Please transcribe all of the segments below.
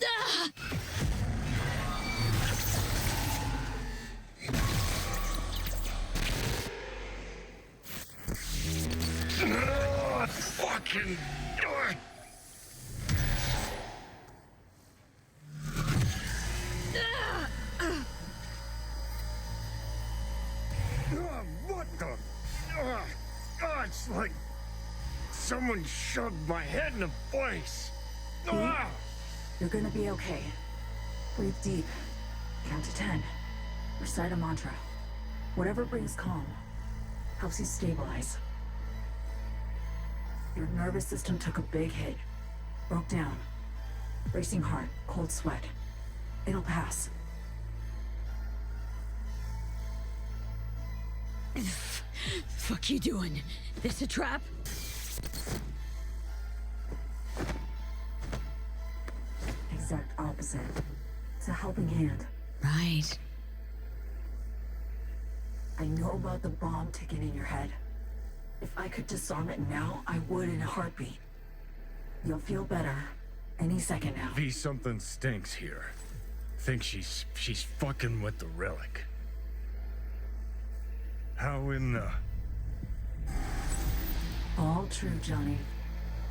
Ah! Fucking... What the... it's like... someone shoved my head in a place. You're gonna be okay. Breathe deep. Count to 10. Recite a mantra. Whatever brings calm. Helps you stabilize. Your nervous system took a big hit. Broke down. Racing heart, cold sweat. It'll pass. Fuck you doing? This a trap? Exact opposite. It's a helping hand. Right. I know about the bomb ticking in your head. If I could disarm it now, I would in a heartbeat. You'll feel better any second now. V, something stinks here. Think she's fucking with the Relic. How in the... All true, Johnny.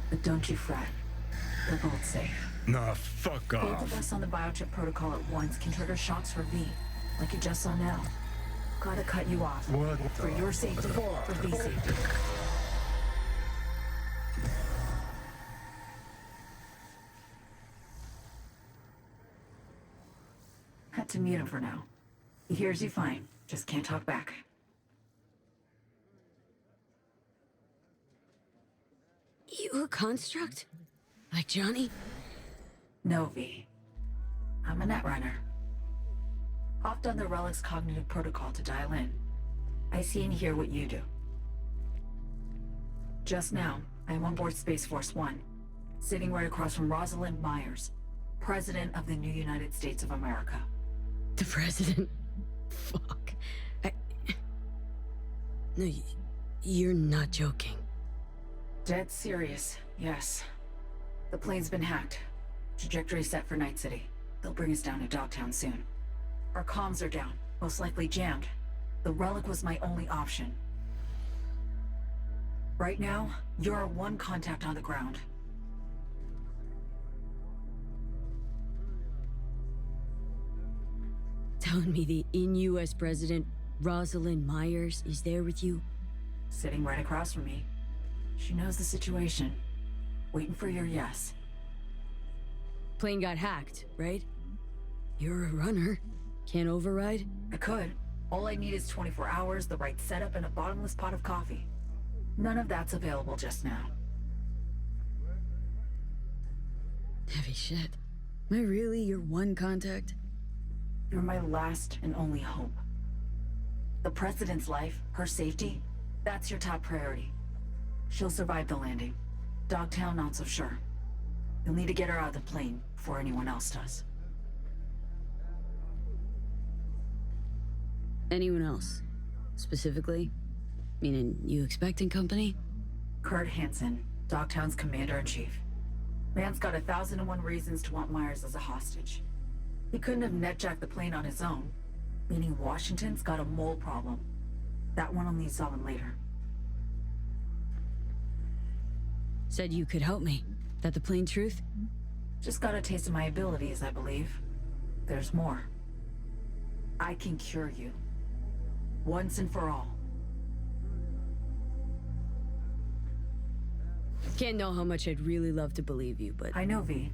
But don't you fret. They're both safe. Nah, fuck Both off. of us on the biochip protocol at once can trigger shocks for V, like you just saw now. Gotta cut you off. What For the your safety, for V's safety. Had to mute him for now. He hears you fine, just can't talk back. You a construct? Like Johnny? No, V. I'm a netrunner. Hopped on the Relic's cognitive protocol to dial in. I see and hear what you do. Just now, I am on board Space Force One, sitting right across from Rosalind Myers, President of the new United States of America. The president? Fuck. No, you're not joking. Dead serious, yes. The plane's been hacked. Trajectory set for Night City. They'll bring us down to Dogtown soon. Our comms are down, most likely jammed. The Relic was my only option. Right now, you're our one contact on the ground. Telling me the in-US president, Rosalind Myers, is there with you? Sitting right across from me. She knows the situation. Waiting for your yes. Plane got hacked, right? You're a runner. Can't override? I could. All I need is 24 hours, the right setup, and a bottomless pot of coffee. None of that's available just now. Heavy shit. Am I really your one contact? You're my last and only hope. The President's life, her safety, that's your top priority. She'll survive the landing. Dogtown, not so sure. You'll need to get her out of the plane before anyone else does. Anyone else? Specifically? Meaning you expecting company? Kurt Hansen, Dogtown's commander-in-chief. Man's got 1,001 reasons to want Myers as a hostage. He couldn't have netjacked the plane on his own, meaning Washington's got a mole problem. That one will need solving later. Said you could help me. That the plain truth? Just got a taste of my abilities, I believe. There's more. I can cure you. Once and for all. Can't know how much I'd really love to believe you, but... I know, V.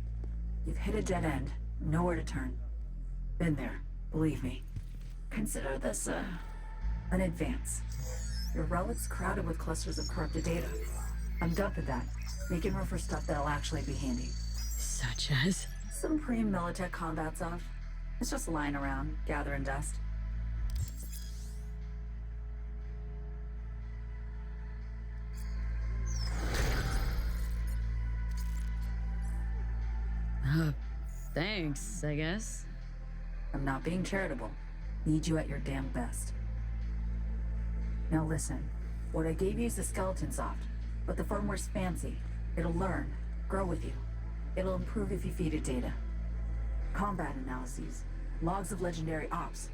You've hit a dead end. Nowhere to turn. Been there. Believe me. Consider this, an advance. Your relic's crowded with clusters of corrupted data. I'm dumping that. Making room for stuff that'll actually be handy. Such as? Some pre-Militech combat stuff. It's just lying around, gathering dust. Thanks, I guess. I'm not being charitable. Need you at your damn best. Now listen, what I gave you is the skeleton soft, but the firmware's fancy. It'll learn, grow with you. It'll improve if you feed it data. Combat analyses. Logs of legendary ops.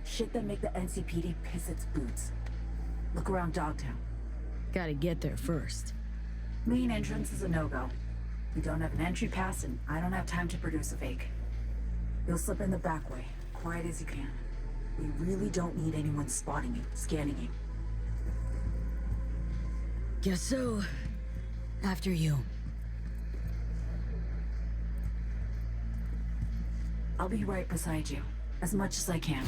Shit that make the NCPD piss its boots. Look around Dogtown. Gotta get there first. Main entrance is a no-go. We don't have an entry pass, and I don't have time to produce a fake. You'll slip in the back way, quiet as you can. We really don't need anyone spotting you, scanning you. Guess so. After you. I'll be right beside you, as much as I can.